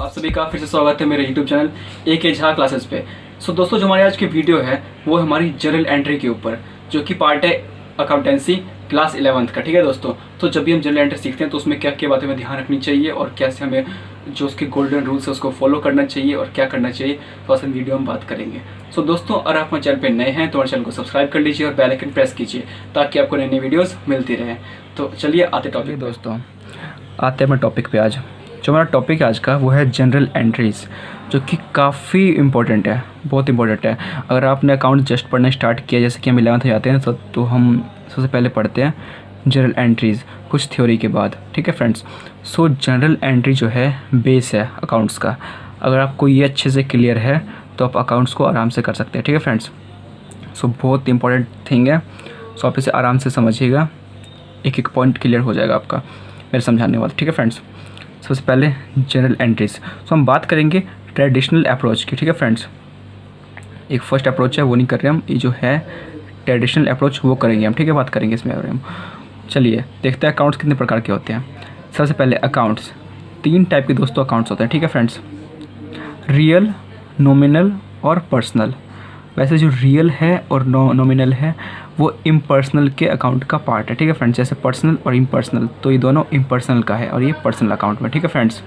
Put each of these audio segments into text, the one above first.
आप सभी का फिर से स्वागत है मेरे YouTube channel AK Jha classes पे। दोस्तों, जो हमारी आज की वीडियो है वो हमारी जर्नल एंट्री के ऊपर, जो कि पार्ट है अकाउंटेंसी क्लास 11th का। ठीक है दोस्तों, तो जब भी हम जर्नल एंट्री सीखते हैं तो उसमें क्या क्या बातें हमें ध्यान रखनी चाहिए और कैसे हमें जो उसके गोल्डन रूल्स है उसको फॉलो करना चाहिए और क्या करना चाहिए, तो ऐसे वीडियो हम बात करेंगे। दोस्तों, अगर आप हमारे चैनल पर नए हैं तो हमारे चैनल को सब्सक्राइब कर लीजिए और बेल आइकन प्रेस कीजिए ताकि आपको नई नई वीडियोज़ मिलती रहे। तो चलिए आते टॉपिक। दोस्तों, आते हैं टॉपिक पे। आज जो हमारा टॉपिक है आज का वो है जनरल एंट्रीज़, जो कि काफ़ी इंपॉर्टेंट है, बहुत इंपॉर्टेंट है। अगर आपने अकाउंट जस्ट पढ़ना स्टार्ट किया, जैसे कि हम 11th में जाते हैं तो हम सबसे पहले पढ़ते हैं जनरल एंट्रीज़ कुछ थ्योरी के बाद। ठीक है फ्रेंड्स। जनरल एंट्री जो है बेस है अकाउंट्स का। अगर आपको ये अच्छे से क्लियर है तो आप अकाउंट्स को आराम से कर सकते हैं। ठीक है फ्रेंड्स। बहुत इंपॉर्टेंट थिंग है। आप इसे आराम से समझिएगा, एक एक पॉइंट क्लियर हो जाएगा आपका मेरे समझाने वाला। ठीक है फ्रेंड्स। सबसे पहले जनरल एंट्रीज। हम बात करेंगे ट्रेडिशनल अप्रोच की। ठीक है फ्रेंड्स। एक फर्स्ट अप्रोच है वो नहीं कर रहे हम, ये जो है ट्रेडिशनल अप्रोच वो करेंगे हम। ठीक है, बात करेंगे इसमें हम। चलिए देखते हैं अकाउंट्स कितने प्रकार के होते हैं। सबसे पहले अकाउंट्स, 3 टाइप के दोस्तों अकाउंट्स होते हैं। ठीक है फ्रेंड्स। रियल, नॉमिनल और पर्सनल। वैसे जो रियल है और नॉमिनल है वो इम्पर्सनल के अकाउंट का पार्ट है। ठीक है फ्रेंड्स। जैसे पर्सनल और इम्पर्सनल, तो ये दोनों इम्पर्सनल का है और ये पर्सनल अकाउंट में। ठीक है फ्रेंड्स।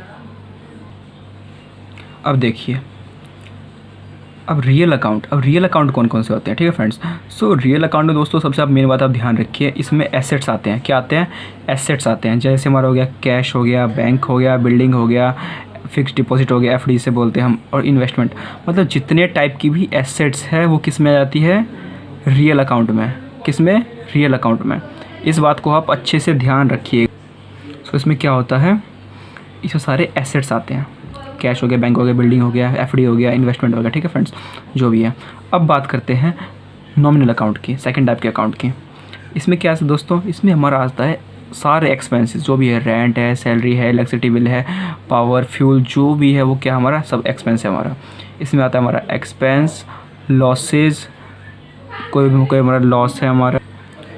अब देखिए, अब रियल अकाउंट कौन कौन से होते हैं। ठीक है फ्रेंड्स। रियल अकाउंट में दोस्तों सबसे आप मेन बात आप ध्यान रखिए, इसमें एसेट्स आते हैं। क्या आते हैं? एसेट्स आते हैं। जैसे हमारा हो गया कैश, हो गया बैंक, हो गया बिल्डिंग, हो गया फिक्स डिपॉजिट, हो गया FD से बोलते हैं हम, और इन्वेस्टमेंट। मतलब जितने टाइप की भी एसेट्स है वो किस में आ जाती है? रियल अकाउंट में। किस में? रियल अकाउंट में। इस बात को आप अच्छे से ध्यान रखिए। इसमें क्या होता है, इसमें सारे एसेट्स आते हैं। कैश हो गया, बैंक हो गया, बिल्डिंग हो गया, FD हो गया, इन्वेस्टमेंट हो गया। ठीक है फ्रेंड्स, जो भी है। अब बात करते हैं नॉमिनल अकाउंट की, सेकेंड टाइप के अकाउंट की। इसमें क्या है दोस्तों, इसमें हमारा आता है सारे एक्सपेंसेस, जो भी है, रेंट है, सैलरी है, इलेक्ट्रिसिटी बिल है, पावर, फ्यूल, जो भी है वो क्या हमारा सब एक्सपेंस है हमारा। इसमें आता है हमारा एक्सपेंस, लॉसेज, कोई हमारा लॉस है हमारा।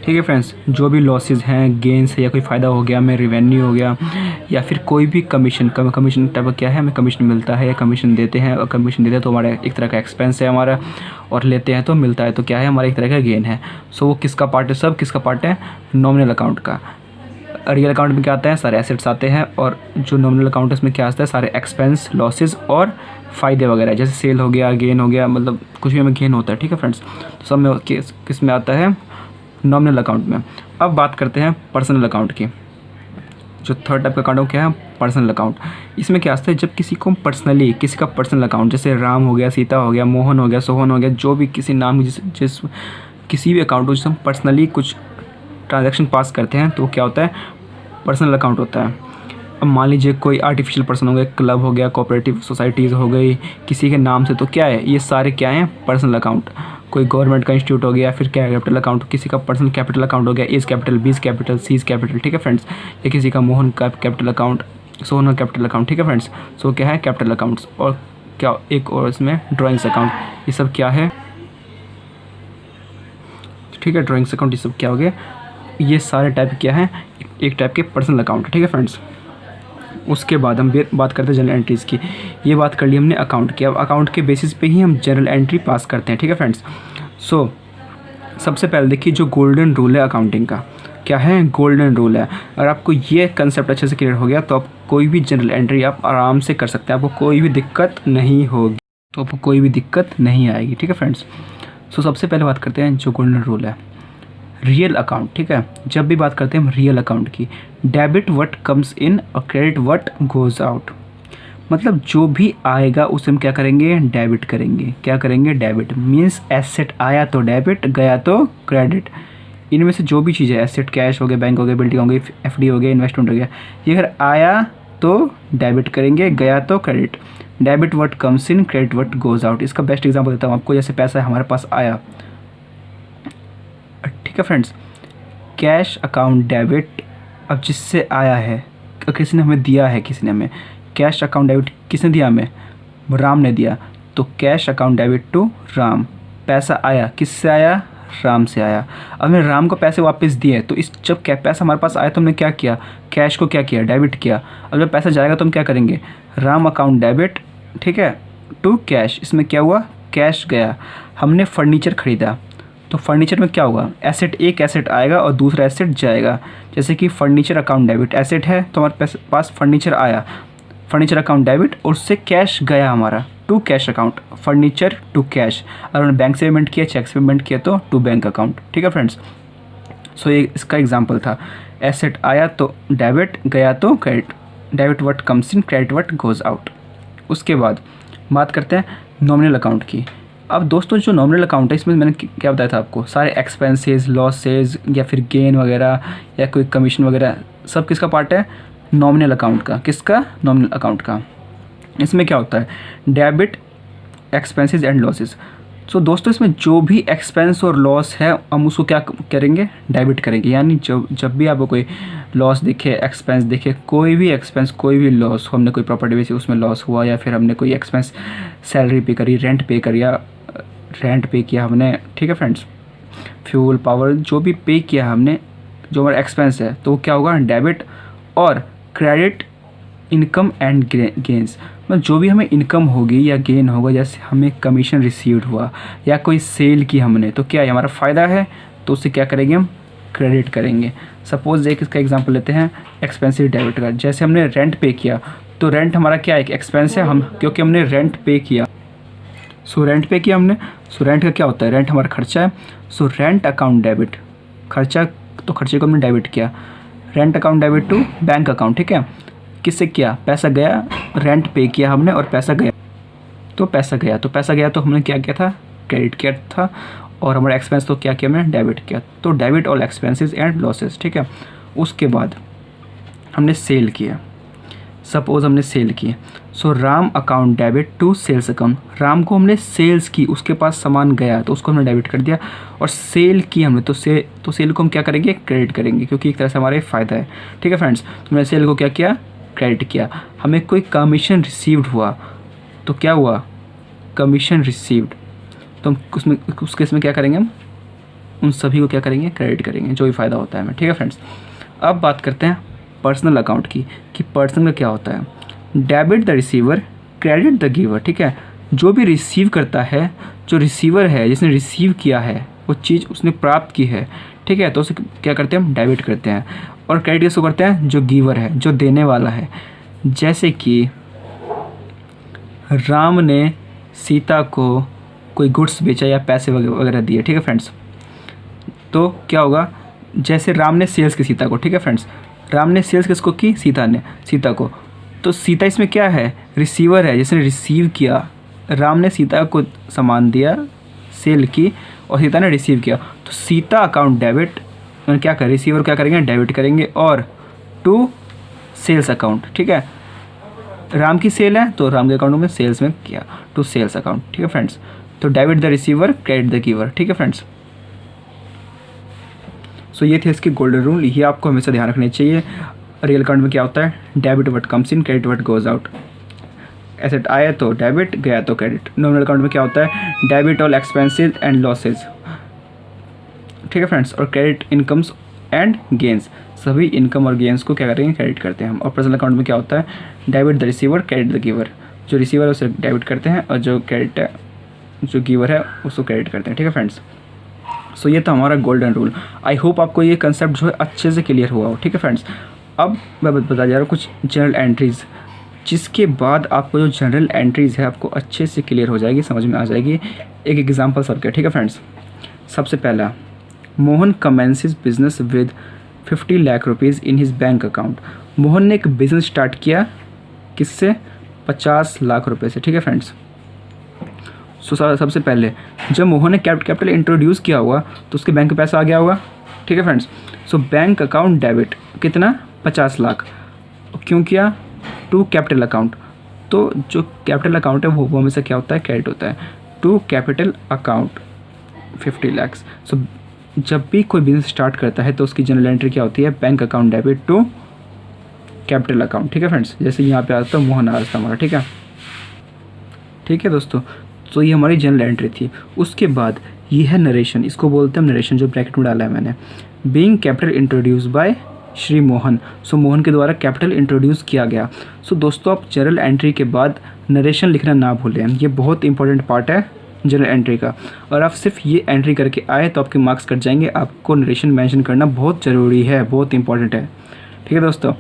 ठीक है फ्रेंड्स। जो भी लॉसेज हैं, गेंस है, या कोई फ़ायदा हो गया, हमें रिवेन्यू हो गया, या फिर कोई भी कमीशन टाइप का क्या है, हमें कमीशन मिलता है या कमीशन देते हैं, और कमीशन देते हैं तो हमारा एक तरह का एक्सपेंस है हमारा, और लेते हैं तो मिलता है तो क्या है, हमारा एक तरह का गेन है। वो किसका पार्ट है? सब किसका पार्ट है? नॉमिनल अकाउंट का। रियल अकाउंट में क्या आता है? सारे एसेट्स आते हैं, और जो नॉमिनल अकाउंट है उसमें क्या आता है? सारे एक्सपेंस, लॉसेज और फ़ायदे वगैरह, जैसे सेल हो गया, गेन हो गया, मतलब कुछ भी हमें गेन होता है। ठीक है फ्रेंड्स। तो सब में किस में आता है? नॉमिनल अकाउंट में। अब बात करते हैं पर्सनल अकाउंट की। जो थर्ड टाइप का अकाउंट क्या है? Personal account. इसमें क्या आता है, जब किसी को पर्सनली, किसी का पर्सनल अकाउंट, जैसे राम हो गया, सीता हो गया, मोहन हो गया, सोहन हो गया, जो भी किसी नाम जिस किसी भी अकाउंट को जिससे हम पर्सनली कुछ ट्रांजैक्शन पास करते हैं तो क्या होता है? पर्सनल अकाउंट होता है। अब मान लीजिए कोई आर्टिफिशियल पर्सन हो गया, क्लब हो गया, कोऑपरेटिव सोसाइटीज़ हो गई किसी के नाम से, तो क्या है? ये सारे क्या हैं? Personal account. कोई गवर्नमेंट का इंस्टीट्यूट हो गया, फिर क्या कैपिटल अकाउंट, किसी का पर्सनल कैपिटल अकाउंट हो गया, A's capital, B's capital, C's capital. ठीक है फ्रेंड्स। या किसी का मोहन का कैपिटल अकाउंट, सोहन का कैपिटल अकाउंट। ठीक है फ्रेंड्स। क्या है? Capital accounts. और क्या एक और इसमें ड्राइंग्स अकाउंट, ये सब क्या है? ठीक है, ड्राइंग्स अकाउंट, ये सब क्या हो गया? ये सारे टाइप क्या है? एक टाइप के पर्सनल अकाउंट। ठीक है फ्रेंड्स। उसके बाद हम बात करते हैं जनरल एंट्रीज़ की। ये बात कर ली हमने अकाउंट की। अब अकाउंट के बेसिस पे ही हम जनरल एंट्री पास करते हैं। ठीक है फ्रेंड्स। सबसे पहले देखिए जो गोल्डन रूल है अकाउंटिंग का, क्या है? गोल्डन रूल है। अगर आपको ये कंसेप्ट अच्छे से क्लियर हो गया तो आप कोई भी जनरल एंट्री आप आराम से कर सकते हैं, आपको कोई भी दिक्कत नहीं होगी, तो आपको कोई भी दिक्कत नहीं आएगी। ठीक है फ्रेंड्स। सबसे पहले बात करते हैं जो गोल्डन रूल है, रियल अकाउंट। ठीक है। जब भी बात करते हैं हम रियल अकाउंट की, डेबिट व्हाट कम्स इन और क्रेडिट व्हाट गोज़ आउट। मतलब जो भी आएगा उसे हम क्या करेंगे? डेबिट करेंगे। क्या करेंगे? डेबिट। मीन्स एसेट आया तो डेबिट, गया तो क्रेडिट। इनमें से जो भी चीज़ है, एसेट कैश हो गया, बैंक हो गया, बिल्डिंग हो गई, FD हो गया, इन्वेस्टमेंट हो गया, ये अगर आया तो डेबिट करेंगे, गया तो credit. Debit what comes in, credit what goes out. इसका बेस्ट एग्जाम्पल देता हूँ आपको। जैसे पैसा हमारे पास आया, ठीक है फ्रेंड्स, कैश अकाउंट डेबिट। अब जिससे आया है, किसी ने हमें दिया है, किसी ने हमें कैश अकाउंट डेबिट, किसने दिया? हमें राम ने दिया, तो cash account debit to Ram. पैसा आया, किससे आया? राम से आया। अब हमने राम को पैसे वापस दिए, तो इस जब क्या पैसा हमारे पास आया तो हमने क्या किया, कैश को क्या किया, डेबिट किया। अब जब पैसा जाएगा तो हम क्या करेंगे, राम अकाउंट डेबिट, ठीक है, टू कैश। इसमें क्या हुआ, कैश गया। हमने फर्नीचर ख़रीदा, तो फर्नीचर में क्या होगा, एसेट, एक एसेट आएगा और दूसरा एसेट जाएगा। जैसे कि फर्नीचर अकाउंट डेबिट, एसेट है तो हमारे पास फर्नीचर आया, फर्नीचर अकाउंट डेबिट, और उससे कैश गया हमारा to cash account, furniture to cash. अगर हमने बैंक से पेमेंट किया, चेक से पेमेंट किया तो टू बैंक अकाउंट। ठीक है फ्रेंड्स, सो ये इसका एग्जांपल था। एसेट आया तो डेबिट, गया तो credit. Debit what comes in, credit what goes out. उसके बाद बात करते हैं नॉमिनल अकाउंट की। अब दोस्तों जो नॉमिनल अकाउंट है, इसमें मैंने क्या बताया था आपको, सारे एक्सपेंसेस, लॉसेज या फिर गेन वगैरह या कोई कमीशन वगैरह, सब किसका पार्ट है, नॉमिनल अकाउंट का। किसका, नॉमिनल अकाउंट का। इसमें क्या होता है, डेबिट एक्सपेंसेस एंड लॉसेस। सो दोस्तों इसमें जो भी एक्सपेंस और लॉस है हम उसको क्या करेंगे, डेबिट करेंगे। यानी जब भी आपको कोई लॉस दिखे, एक्सपेंस दिखे, कोई भी एक्सपेंस, कोई भी लॉस, हमने कोई प्रॉपर्टी बेची उसमें लॉस हुआ, या फिर हमने कोई एक्सपेंस, सैलरी पे करी, रेंट पे किया हमने, ठीक है फ्रेंड्स, फ्यूल, पावर, जो भी पे किया हमने, जो हमारा एक्सपेंस है, तो क्या होगा, डेबिट। और क्रेडिट इनकम एंड गेंस, मतलब जो भी हमें इनकम होगी या गेन होगा, जैसे हमें कमीशन रिसीव्ड हुआ या कोई सेल की हमने, तो क्या है, हमारा फ़ायदा है, तो उससे क्या करेंगे, हम क्रेडिट करेंगे। सपोज एक इसका एग्जांपल लेते हैं, एक्सपेंसिव डेबिट का। जैसे हमने रेंट पे किया, तो रेंट हमारा क्या है, एक एक्सपेंस है, हम क्योंकि हमने रेंट पे किया, सो रेंट पे किया हमने, सो रेंट का क्या होता है, रेंट हमारा खर्चा है, सो रेंट अकाउंट डेबिट, खर्चा, तो खर्चे को हमने डेबिट किया, rent account debit to bank account. ठीक है, किससे किया, पैसा गया, रेंट पे किया हमने और पैसा गया, तो पैसा गया, तो हमने क्या किया था, क्रेडिट किया था, और हमारा एक्सपेंस तो क्या किया हमने, डेबिट किया। तो debit all expenses and losses. ठीक है, उसके बाद हमने सेल किया, सपोज हमने सेल की, so Ram account debit to sales account. Ram को हमने सेल्स की, उसके पास सामान गया तो उसको हमने डेबिट कर दिया, और सेल की हमने तो सेल को हम क्या करेंगे, क्रेडिट करेंगे, क्योंकि एक तरह से हमारा फ़ायदा है। ठीक है फ्रेंड्स, तो हमने सेल को क्या किया, क्रेडिट किया। हमें कोई कमीशन रिसीव्ड हुआ, तो क्या हुआ, कमीशन रिसीव्ड, तो हम उसमें उस केस में क्या करेंगे, हम उन सभी को क्या करेंगे, क्रेडिट करेंगे, जो भी फ़ायदा होता है हमें। ठीक है फ्रेंड्स, अब बात करते हैं पर्सनल अकाउंट की, कि पर्सनल का क्या होता है, debit the receiver, credit the giver. ठीक है, जो भी रिसीव करता है, जो रिसीवर है, जिसने रिसीव किया है वो चीज़ उसने प्राप्त की है, ठीक है, तो उसे क्या करते हैं, हम डेबिट करते हैं। और क्रेडिट किसको करते हैं, जो गिवर है, जो देने वाला है। जैसे कि राम ने सीता को कोई गुड्स बेचा या पैसे वगैरह दिए। ठीक है फ्रेंड्स, तो क्या होगा, जैसे राम ने सेल्स की सीता को, ठीक है फ्रेंड्स, राम ने सेल्स किसको की, सीता को, तो सीता इसमें क्या है, रिसीवर है, जिसने रिसीव किया। राम ने सीता को सामान दिया, सेल की, और सीता ने रिसीव किया, तो सीता अकाउंट डेबिट, क्या करें, रिसीवर क्या करेंगे, डेबिट करेंगे, और टू सेल्स अकाउंट। ठीक है, राम की सेल है तो राम के अकाउंट में सेल्स में किया, टू सेल्स अकाउंट। ठीक है फ्रेंड्स, तो debit the receiver, credit the giver. ठीक है फ्रेंड्स, सो ये थे इसके गोल्डन रूल, ये आपको हमेशा ध्यान रखने चाहिए। रियल अकाउंट में क्या होता है, debit what comes in, credit what goes out. Asset आया तो डेबिट, गया तो क्रेडिट। नॉमिनल अकाउंट में क्या होता है, debit all expenses and losses. ठीक है फ्रेंड्स, और क्रेडिट इनकम्स एंड गेंस, सभी इनकम और गेंस को क्या करेंगे, क्रेडिट करते हैं हम। और पर्सनल अकाउंट में क्या होता है, debit the receiver, credit the giver, जो रिसीवर है उसे डेबिट करते हैं, और जो क्रेडिट है, जो गिवर है उसको क्रेडिट करते हैं। ठीक है फ्रेंड्स, सो ये था हमारा गोल्डन रूल। आई होप आपको ये कंसेप्ट जो है अच्छे से क्लियर हुआ हो। ठीक है फ्रेंड्स, अब मैं बता जा रहा हूँ कुछ जनरल एंट्रीज़, जिसके बाद आपको जो जनरल एंट्रीज़ है आपको अच्छे से क्लियर हो जाएगी, समझ में आ जाएगी। एक एग्जांपल सबके, ठीक है फ्रेंड्स। सबसे पहला, Mohan commences business with 50 lakh rupees in his bank account. Mohan ने एक बिज़नेस स्टार्ट किया, किससे, 50 लाख रुपए से। ठीक है फ्रेंड्स, सो सबसे पहले जब मोहन ने कैपिटल इंट्रोड्यूस किया हुआ तो उसके बैंक में पैसा आ गया होगा। ठीक है friends, so bank account debit कितना, 50 लाख, क्यों किया, टू कैपिटल अकाउंट। तो जो कैपिटल अकाउंट है वो हमेशा क्या होता है, क्रेडिट होता है, टू कैपिटल अकाउंट 50 लाख। सो जब भी कोई बिजनेस स्टार्ट करता है तो उसकी जनरल एंट्री क्या होती है, bank account debit to capital account. ठीक है फ्रेंड्स, जैसे यहाँ पे आता है मोहन आ रहा था हमारा। ठीक है दोस्तों, तो ये हमारी जनरल एंट्री थी। उसके बाद ये है नरेशन, इसको बोलते हैं नरेशन, जो ब्रैकेट में डाला है मैंने। Being capital introduce by Shri Mohan, so Mohan के द्वारा कैपिटल इंट्रोड्यूस किया गया। सो दोस्तों आप जर्नल एंट्री के बाद नरेशन लिखना ना भूलें, ये बहुत इंपॉर्टेंट पार्ट है जर्नल एंट्री का। और आप सिर्फ ये एंट्री करके आए तो आपके मार्क्स कट जाएंगे। आपको नरेशन मेंशन करना बहुत ज़रूरी है, बहुत इंपॉर्टेंट है, ठीक है दोस्तों।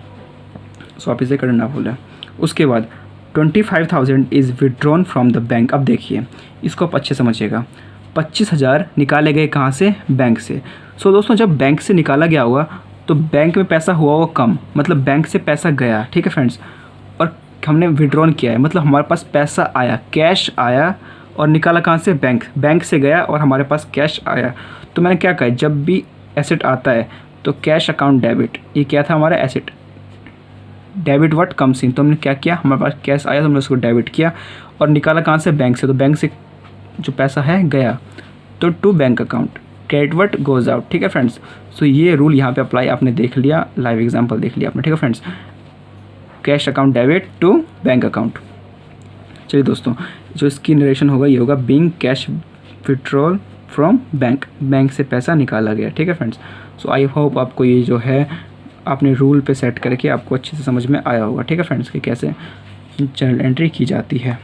सो आप इसे करना ना भूलें। उसके बाद 25,000 is withdrawn from the bank. अब देखिए इसको आप अच्छे समझिएगा। 25,000 निकाले गए कहाँ से? बैंक से। सो दोस्तों जब बैंक से निकाला गया होगा तो बैंक में पैसा हुआ होगा कम, मतलब बैंक से पैसा गया, ठीक है फ्रेंड्स। और हमने विड्रॉन किया है, मतलब हमारे पास पैसा आया, कैश आया, और निकाला कहाँ से? बैंक। बैंक से गया और हमारे पास कैश आया। तो मैंने क्या कहा, जब भी एसेट आता है तो कैश अकाउंट डेबिट, ये क्या था हमारा asset, debit what comes in. तो हमने क्या किया, हमारे पास कैश आया तो हमने उसको डेबिट किया, और निकाला कहाँ से? बैंक से। तो बैंक से जो पैसा है गया, तो to bank account, credit what goes out, ठीक है फ्रेंड्स। सो ये रूल यहाँ पे अप्लाई आपने देख लिया, लाइव एग्जांपल देख लिया आपने, ठीक है friends. Cash account debit to bank account. चलिए दोस्तों जो इसकी नरेशन होगा ये होगा being cash withdrawal from bank, bank से पैसा निकाला गया, ठीक है फ्रेंड्स। सो आई होप आपको ये जो है आपने रूल पे सेट करके आपको अच्छे से समझ में आया होगा, ठीक है फ्रेंड्स, कि कैसे जर्नल एंट्री की जाती है।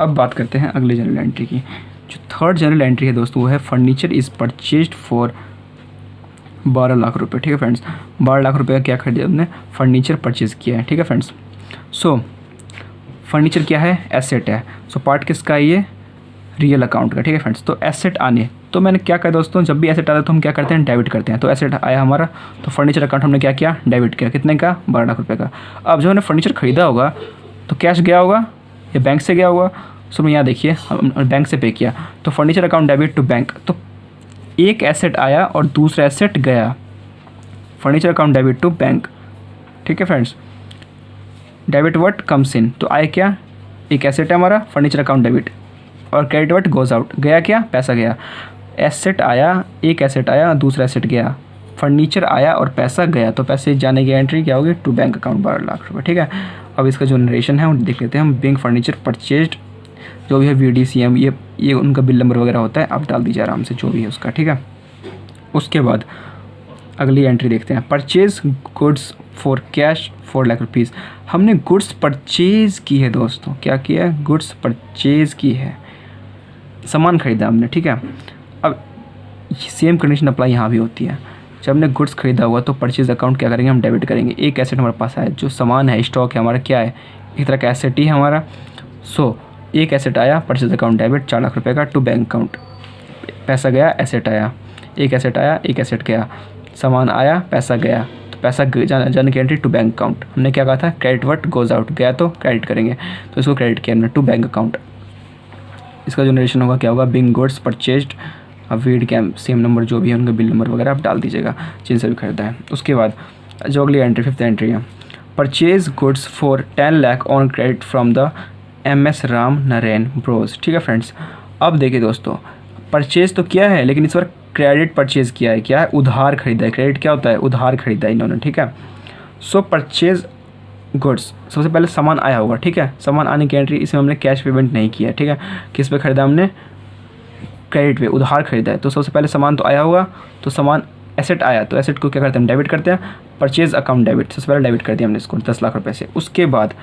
अब बात करते हैं अगले जर्नल एंट्री की। जो थर्ड जर्नल एंट्री है दोस्तों वो है furniture is purchased for 12 lakh रुपए, ठीक है फ्रेंड्स। 12 लाख रुपए का क्या खरीदा हमने? फर्नीचर परचेज़ किया है, ठीक है फ्रेंड्स। सो फर्नीचर क्या है? एसेट है। सो पार्ट किसका है ये? रियल अकाउंट का, ठीक है फ्रेंड्स। तो एसेट आने, तो मैंने क्या कहा दोस्तों, जब भी एसेट आता है तो हम क्या करते हैं? डेबिट करते हैं। तो एसेट आया हमारा, तो फर्नीचर अकाउंट हमने क्या किया? डेबिट किया। कितने का? 12 लाख रुपए का। अब जब हमने फर्नीचर खरीदा होगा तो कैश गया होगा या बैंक से गया होगा? सो यहाँ देखिए हम बैंक से पे किया, तो furniture account debit to bank. तो एक एसेट आया और दूसरा एसेट गया, furniture account debit to bank, ठीक है friends. Debit what comes in, तो आए क्या? एक एसेट है हमारा, फर्नीचर अकाउंट डेबिट, और क्रेडिट व्हाट गोज आउट, गया क्या? पैसा गया। एसेट आया, एक एसेट आया, दूसरा एसेट गया, फर्नीचर आया और पैसा गया, तो पैसे जाने की एंट्री क्या होगी? टू बैंक अकाउंट 12 लाख रुपये, ठीक है। अब इसका जो नरेशन है वो देख लेते हैं हम। बिंग फर्नीचर परचेज्ड, जो भी है VDCM, ये उनका बिल नंबर वगैरह होता है, आप डाल दीजिए आराम से जो भी है उसका, ठीक है। उसके बाद अगली एंट्री देखते हैं। Purchase goods for cash 4 lakh rupees. हमने गुड्स परचेज़ की है दोस्तों, क्या किया है? गुड्स परचेज़ की है, सामान खरीदा हमने, ठीक है। अब सेम कंडीशन अप्लाई यहाँ भी होती है। जब हमने गुड्स खरीदा हुआ तो परचेज अकाउंट क्या करेंगे? हम डेबिट करेंगे। एक एसेट हमारे पास है, जो सामान है, स्टॉक है हमारा, क्या है? एक तरह का एसेट ही है हमारा। सो एक एसेट आया, परचेज अकाउंट डेबिट 4 लाख रुपए का टू बैंक अकाउंट, पैसा गया, एसेट आया, एक एसेट आया, एक एसेट गया, सामान आया, पैसा गया, तो पैसा जाने की एंट्री टू बैंक अकाउंट। हमने क्या कहा था? क्रेडिट व्हाट गोज आउट, गया तो क्रेडिट करेंगे, तो इसको क्रेडिट किया हमने टू बैंक अकाउंट। इसका जो नरेशन होगा क्या होगा? बिंग गुड्स परचेज्ड, अब वीड कैम सेम नंबर जो भी है उनका बिल नंबर वगैरह आप डाल दीजिएगा जिनसे भी खरीदा है। उसके बाद जो अगली एंट्री, 5th एंट्री है। Purchase goods for 10 lakh on credit from the MS Ram Naren Bros, ठीक है फ्रेंड्स। अब देखिए दोस्तों, परचेज तो किया है लेकिन इस बार क्रेडिट परचेज किया है, क्या है? उधार खरीदा है। क्रेडिट क्या होता है? उधार खरीदा है इन्होंने, ठीक है। सो परचेज गुड्स, सबसे पहले सामान आया होगा, ठीक है। सामान आने की एंट्री, इसमें हमने कैश पेमेंट नहीं किया, ठीक है। किस पे खरीदा हमने? क्रेडिट पे, उधार खरीदा है। तो सबसे पहले सामान तो आया होगा, तो सामान एसेट आया, तो एसेट को क्या करते हैं? डेबिट करते हैं। परचेज अकाउंट डेबिट, सबसे पहले डेबिट कर दिया हमने इसको 10 लाख रुपये से। उसके बाद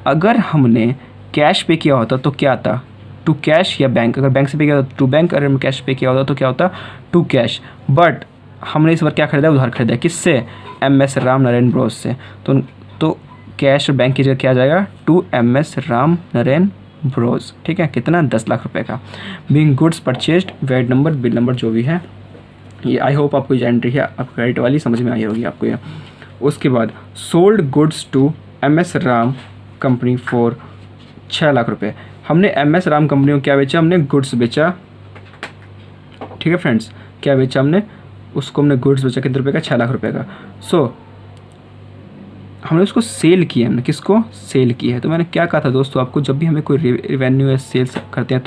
अगर हमने कैश पे किया होता तो क्या आता? टू कैश या बैंक। अगर बैंक से पे किया होता टू बैंक, अगर कैश पे किया होता तो क्या होता? To cash. बट हमने इस बार क्या खरीदा? उधार खरीदा। किससे? MS राम नरेन ब्रोस से। तो कैश और बैंक की जगह क्या आ जाएगा? To MS Ram Naren Bros, ठीक है। कितना? 10 लाख रुपए का। Being goods purchased, vide number, bill number जो भी है ये। आई होप आपको जो एंट्री है आप क्रेडिट वाली समझ में आई होगी आपको ये। उसके बाद sold goods to MS Ram company for 6 lakh रुपए। हमने MS राम कंपनी को क्या बेचा? हमने गुड्स बेचा, ठीक है फ्रेंड्स। क्या बेचा हमने? उसको हमने गुड्स बेचा कितने रुपए का? 6 लाख रुपए का। सो हमने उसको सेल किया। हमने किसको? सेल की है। तो मैंने क्या कहा था दोस्तों आपको, जब भी हमें कोई रेवेन्यू या सेल्स करते हैं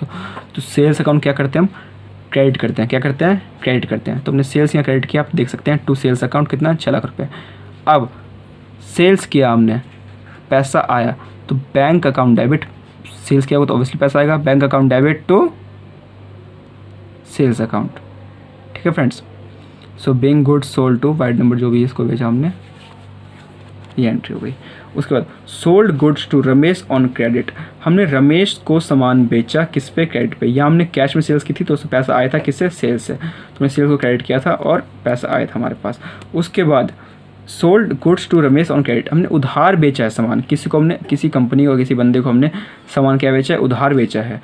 तो सेल्स अकाउंट क्या करते हैं? हम क्रेडिट करते हैं। क्या करते हैं? क्रेडिट करते हैं। तो हमने सेल्स या क्रेडिट किया, आप देख सकते हैं टू सेल्स अकाउंट कितना? 6 लाख रुपये। अब सेल्स किया हमने, पैसा आया, तो बैंक अकाउंट डेबिट। सेल्स किया होगा तो ऑब्वियसली पैसा आएगा। Bank account debit to sales account, ठीक है friends. So being goods sold to vide number जो भी है इसको भेजा हमने, ये एंट्री हो गई। उसके बाद sold goods to Ramesh on credit, हमने रमेश को सामान बेचा किस पे, क्रेडिट पे। या हमने कैश में सेल्स की थी तो उससे पैसा आया था किससे, सेल्स से, तो हमने सेल्स को क्रेडिट किया था और पैसा आया था हमारे पास। उसके बाद sold goods to Ramesh on credit, हमने उधार बेचा है सामान, किसी को हमने, किसी कंपनी को, किसी बंदे को हमने सामान क्या बेचा है, उधार बेचा है।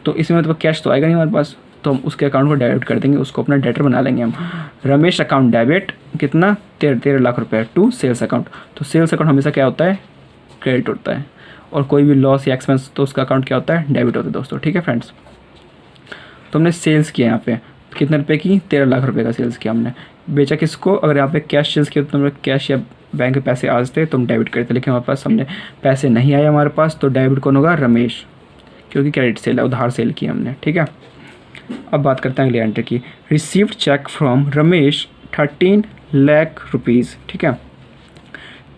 तो इसमें मतलब कैश तो आएगा नहीं हमारे पास, तो हम उसके अकाउंट को डेबिट कर देंगे, उसको अपना डेटर बना लेंगे हम। रमेश अकाउंट डेबिट कितना, 13 लाख रुपए टू सेल्स अकाउंट। तो सेल्स अकाउंट हमेशा क्या होता है, क्रेडिट होता है, और कोई भी लॉस या एक्सपेंस तो उसका अकाउंट क्या होता है, डेबिट होता है दोस्तों, ठीक है फ्रेंड्स। तो हमने सेल्स किया यहाँ पे कितने रुपए की, 13 लाख रुपए का सेल्स किया हमने। बेचा किसको, अगर यहाँ पे कैश सेल्स किया तो हमें कैश या बैंक के पैसे आज थे तो हम डेबिट करते, लेकिन हमारे पास हमने पैसे नहीं आए हमारे पास, तो डेबिट कौन होगा, रमेश, क्योंकि क्रेडिट सेल है, उधार सेल किया हमने, ठीक है। अब बात करते हैं अगले एंट्री की, received cheque from Ramesh 13 lakh rupees, ठीक है।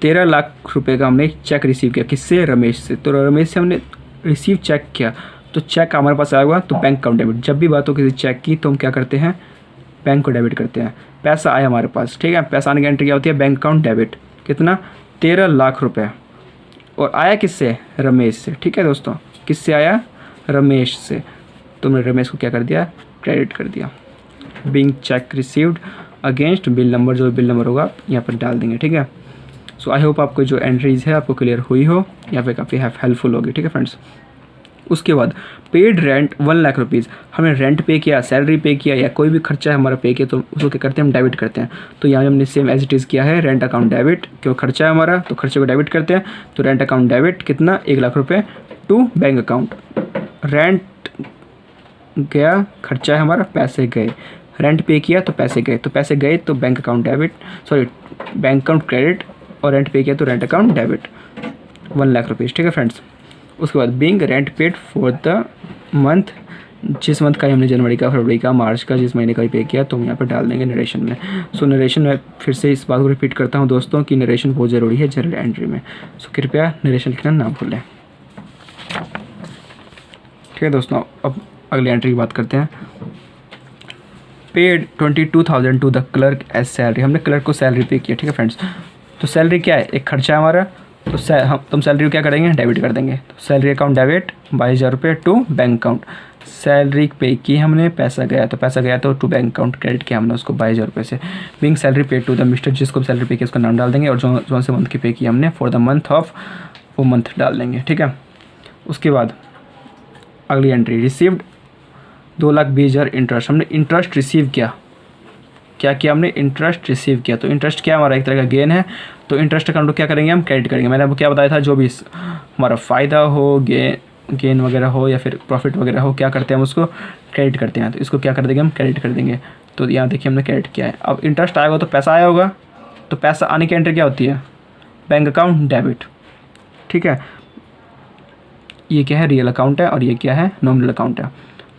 13 लाख रुपए का हमने चेक रिसीव किया, किससे, रमेश से। तो रमेश से हमने रिसीव चेक किया, तो चेक हमारे पास आएगा तो बैंक अकाउंट डेबिट। जब भी बात हो किसी चेक की तो हम क्या करते हैं, बैंक को डेबिट करते हैं। पैसा आया हमारे पास, ठीक है, पैसा आने की एंट्री क्या होती है, बैंक अकाउंट डेबिट, कितना, 13 लाख रुपए, और आया किससे, रमेश से, ठीक है दोस्तों, किससे आया, रमेश से। तो हमने रमेश को क्या कर दिया, क्रेडिट कर दिया। Being check received against bill number, जो बिल नंबर होगा यहाँ पर डाल देंगे, ठीक है। सो आई होप आपको जो एंट्रीज है आपको क्लियर हुई हो, यहाँ पे काफ़ी हेल्पफुल होगी, ठीक है फ्रेंड्स। उसके बाद पेड रेंट 1 लाख रुपीज़, हमने रेंट पे किया, सैलरी पे किया, या कोई भी खर्चा है हमारा पे किया, तो उसको क्या करते हैं, हम डेबिट करते हैं। तो यहाँ हमने सेम एज इट इज़ किया है, रेंट अकाउंट डेबिट, क्यों खर्चा है हमारा तो खर्चे को डेबिट करते हैं। तो रेंट अकाउंट डेबिट कितना, 1 लाख रुपये टू बैंक अकाउंट। रेंट गया, खर्चा है हमारा, पैसे गए, रेंट पे किया तो पैसे गए, तो पैसे गए तो bank account debit, sorry bank account credit, और रेंट पे किया तो rent account debit, 1 lakh rupees, ठीक है फ्रेंड्स। उसके बाद being rent paid for the month, जिस मंथ का हमने जनवरी का, फरवरी का, मार्च का, जिस महीने का भी पे किया तो हम यहाँ पर डाल देंगे नरेशन में। सो नरेशन में फिर से इस बात को रिपीट करता हूँ दोस्तों कि नरेशन बहुत ज़रूरी है जनरल एंट्री में। सो कृपया नरेशन लिखना ना भूलें, ठीक है दोस्तों। अब अगली एंट्री की बात करते हैं। Paid 22,000 to the clerk as salary, हमने क्लर्क को सैलरी पे किया, ठीक है फ्रेंड्स। तो सैलरी क्या है, एक खर्चा है हमारा, तो हम सैलरी को क्या करेंगे, डेबिट कर देंगे। तो सैलरी अकाउंट डेबिट 22,000 रुपये टू बैंक अकाउंट। सैलरी पे की हमने, पैसा गया तो पैसा गया तो टू बैंक अकाउंट क्रेडिट किया हमने उसको 22,000 रुपये से। बीइंग सैलरी पे टू द मिस्टर, जिसको सैलरी पे किया उसका नाम डाल देंगे, और जो से मंथ की पे की हमने फॉर द मंथ ऑफ, वो मंथ डाल देंगे, ठीक है। उसके बाद अगली एंट्री, रिसीव्ड 2,20,000 इंटरेस्ट, हमने इंटरेस्ट रिसीव किया, क्या किया हमने, इंटरेस्ट रिसीव किया। तो इंटरेस्ट क्या हमारा, एक तरह का गेन है, तो इंटरेस्ट अकाउंट को क्या करेंगे, हम क्रेडिट करेंगे। मैंने आपको क्या बताया था, जो भी हमारा फ़ायदा हो, गेन वगैरह हो या फिर प्रॉफिट वगैरह हो, क्या करते हैं हम उसको क्रेडिट करते हैं। तो इसको क्या कर देंगे, हम क्रेडिट कर देंगे। तो यहाँ देखिए हमने क्रेडिट किया है। अब इंटरेस्ट आएगा तो पैसा आया होगा, तो पैसा आने की एंट्री क्या होती है, बैंक अकाउंट डेबिट, ठीक है। ये क्या है, रियल अकाउंट है, और ये क्या है, नॉमिनल अकाउंट है।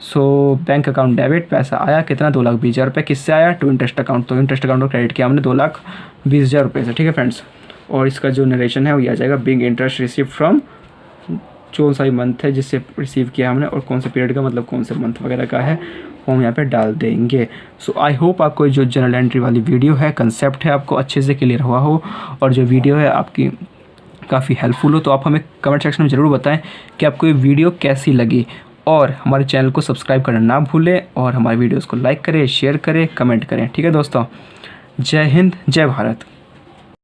सो बैंक अकाउंट डेबिट, पैसा आया कितना, 2,20,000 रुपये, किससे आया, टू इंटरेस्ट अकाउंट। तो इंटरेस्ट अकाउंट को क्रेडिट किया हमने 2,20,000 रुपये से, ठीक है फ्रेंड्स। और इसका जो नरेशन है वो ये आ जाएगा, बीइंग इंटरेस्ट रिसीव फ्रॉम, जो सा मंथ है जिससे रिसीव किया हमने, और कौन से पीरियड का, मतलब कौन से मंथ वगैरह का है, वो हम यहाँ पे डाल देंगे। सो आई होप आपको जो जनरल एंट्री वाली वीडियो है, कंसेप्ट है, आपको अच्छे से क्लियर हुआ हो, और जो वीडियो है आपकी काफ़ी हेल्पफुल हो। तो आप हमें कमेंट सेक्शन में ज़रूर बताएं कि आपको ये वीडियो कैसी लगी, और हमारे चैनल को सब्सक्राइब करना ना भूलें, और हमारे वीडियोज़ को लाइक करें, शेयर करें, कमेंट करें, ठीक है दोस्तों। जय हिंद, जय भारत।